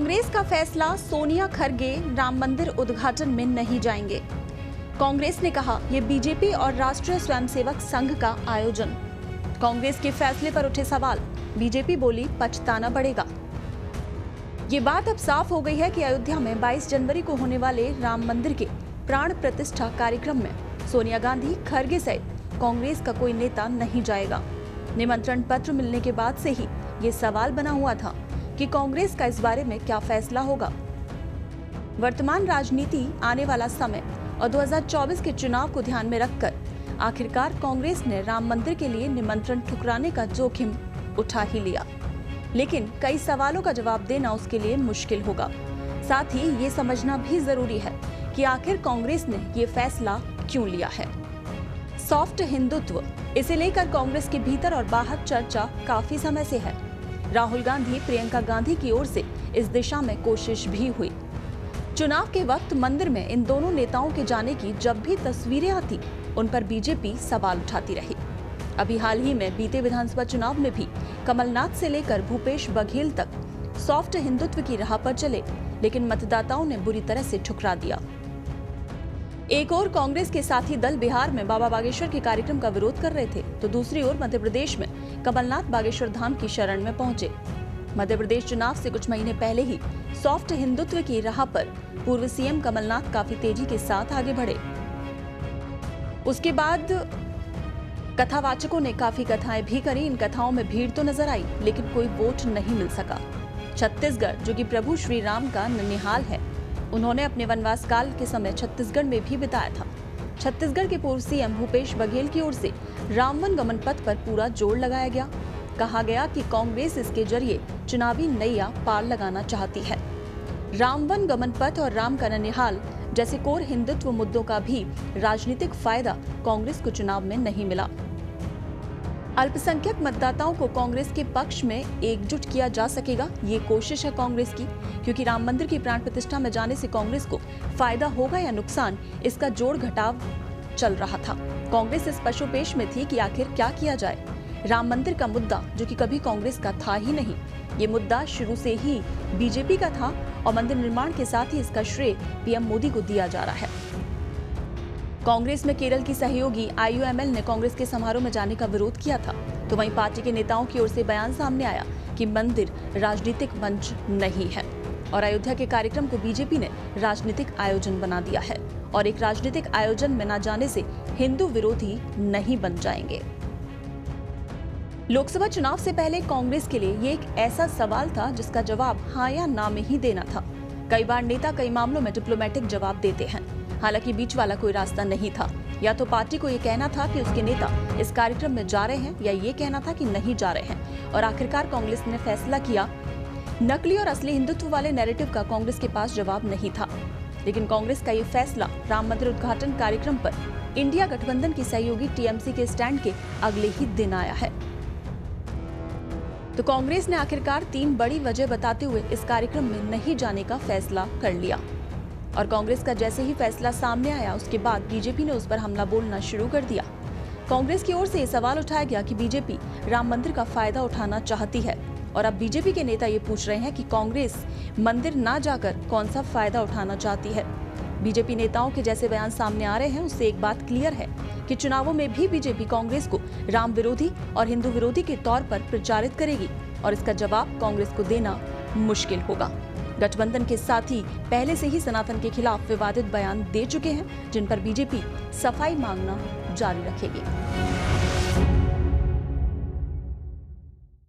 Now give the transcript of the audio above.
कांग्रेस का फैसला, सोनिया खरगे राम मंदिर उद्घाटन में नहीं जाएंगे। कांग्रेस ने कहा, यह बीजेपी और राष्ट्रीय स्वयंसेवक संघ का आयोजन। कांग्रेस के फैसले पर उठे सवाल, बीजेपी बोली पछताना पड़ेगा। ये बात अब साफ हो गई है कि अयोध्या में 22 जनवरी को होने वाले राम मंदिर के प्राण प्रतिष्ठा कार्यक्रम में सोनिया गांधी, खरगे सहित कांग्रेस का कोई नेता नहीं जाएगा। निमंत्रण पत्र मिलने के बाद से ही ये सवाल बना हुआ था कि कांग्रेस का इस बारे में क्या फैसला होगा। वर्तमान राजनीति, आने वाला समय और 2024 के चुनाव को ध्यान में रखकर आखिरकार कांग्रेस ने राम मंदिर के लिए निमंत्रण ठुकराने का जोखिम उठा ही लिया। लेकिन कई सवालों का जवाब देना उसके लिए मुश्किल होगा। साथ ही ये समझना भी जरूरी है कि आखिर कांग्रेस ने ये फैसला क्यों लिया है। सॉफ्ट हिंदुत्व, इसे लेकर कांग्रेस के भीतर और बाहर चर्चा काफी समय से है। राहुल गांधी, प्रियंका गांधी की ओर से इस दिशा में कोशिश भी हुई। चुनाव के वक्त मंदिर में इन दोनों नेताओं के जाने की जब भी तस्वीरें आती, उन पर बीजेपी सवाल उठाती रही। अभी हाल ही में बीते विधानसभा चुनाव में भी कमलनाथ से लेकर भूपेश बघेल तक सॉफ्ट हिंदुत्व की राह पर चले, लेकिन मतदाताओं ने बुरी तरह से ठुकरा दिया। एक ओर कांग्रेस के साथी दल बिहार में बाबा बागेश्वर के कार्यक्रम का विरोध कर रहे थे, तो दूसरी ओर मध्य प्रदेश में कमलनाथ बागेश्वर धाम की शरण में पहुंचे। मध्य प्रदेश चुनाव से कुछ महीने पहले ही सॉफ्ट हिंदुत्व की राह पर पूर्व सीएम कमलनाथ काफी तेजी के साथ आगे बढ़े। उसके बाद कथावाचकों ने काफी कथाएं भी करी। इन कथाओं में भीड़ तो नजर आई, लेकिन कोई वोट नहीं मिल सका। छत्तीसगढ़, जो कि प्रभु श्री राम का ननिहाल है, उन्होंने अपने वनवास काल के समय छत्तीसगढ़ में भी बिताया था। छत्तीसगढ़ के पूर्व सीएम भूपेश बघेल की ओर से रामवन गमन पथ पर पूरा जोर लगाया गया। कहा गया कि कांग्रेस इसके जरिए चुनावी नैया पार लगाना चाहती है। रामवन गमन पथ और राम का ननिहाल जैसे कोर हिंदुत्व मुद्दों का भी राजनीतिक फायदा कांग्रेस को चुनाव में नहीं मिला। अल्पसंख्यक मतदाताओं को कांग्रेस के पक्ष में एकजुट किया जा सकेगा, ये कोशिश है कांग्रेस की, क्योंकि राम मंदिर की प्राण प्रतिष्ठा में जाने से कांग्रेस को फायदा होगा या नुकसान, इसका जोड़ घटाव चल रहा था। कांग्रेस इस पशुपेश में थी कि आखिर क्या किया जाए। राम मंदिर का मुद्दा, जो कि कभी कांग्रेस का था ही नहीं, ये मुद्दा शुरू से ही बीजेपी का था और मंदिर निर्माण के साथ ही इसका श्रेय पीएम मोदी को दिया जा रहा है। कांग्रेस में केरल की सहयोगी आईयूएमएल ने कांग्रेस के समारोह में जाने का विरोध किया था, तो वहीं पार्टी के नेताओं की ओर से बयान सामने आया कि मंदिर राजनीतिक मंच नहीं है और अयोध्या के कार्यक्रम को बीजेपी ने राजनीतिक आयोजन बना दिया है और एक राजनीतिक आयोजन में न जाने से हिंदू विरोधी नहीं बन जाएंगे। लोकसभा चुनाव से पहले कांग्रेस के लिए ये एक ऐसा सवाल था जिसका जवाब हाँ या ना में ही देना था। कई बार नेता कई मामलों में डिप्लोमेटिक जवाब देते हैं, हालांकि बीच वाला कोई रास्ता नहीं था। या तो पार्टी को ये कहना था कि उसके नेता इस कार्यक्रम में जा रहे हैं, या ये कहना था कि नहीं जा रहे हैं। और आखिरकार कांग्रेस ने फैसला किया। नकली और असली हिंदुत्व वाले नैरेटिव का कांग्रेस के पास जवाब नहीं था, लेकिन कांग्रेस का ये फैसला राम मंदिर उद्घाटन कार्यक्रम पर इंडिया गठबंधन की सहयोगी टीएमसी के स्टैंड के अगले ही दिन आया है। तो कांग्रेस ने आखिरकार 3 बड़ी वजह बताते हुए इस कार्यक्रम में नहीं जाने का फैसला कर लिया। और कांग्रेस का जैसे ही फैसला सामने आया, उसके बाद बीजेपी ने उस पर हमला बोलना शुरू कर दिया। कांग्रेस की ओर से ये सवाल उठाया गया कि बीजेपी राम मंदिर का फायदा उठाना चाहती है और अब बीजेपी के नेता ये पूछ रहे हैं कि कांग्रेस मंदिर ना जाकर कौन सा फायदा उठाना चाहती है। बीजेपी नेताओं के जैसे बयान सामने आ रहे हैं, उससे एक बात क्लियर है कि चुनावों में भी बीजेपी कांग्रेस को राम विरोधी और हिंदू विरोधी के तौर पर प्रचारित करेगी और इसका जवाब कांग्रेस को देना मुश्किल होगा। गठबंधन के साथी पहले से ही सनातन के खिलाफ विवादित बयान दे चुके हैं, जिन पर बीजेपी सफाई मांगना जारी रखेगी।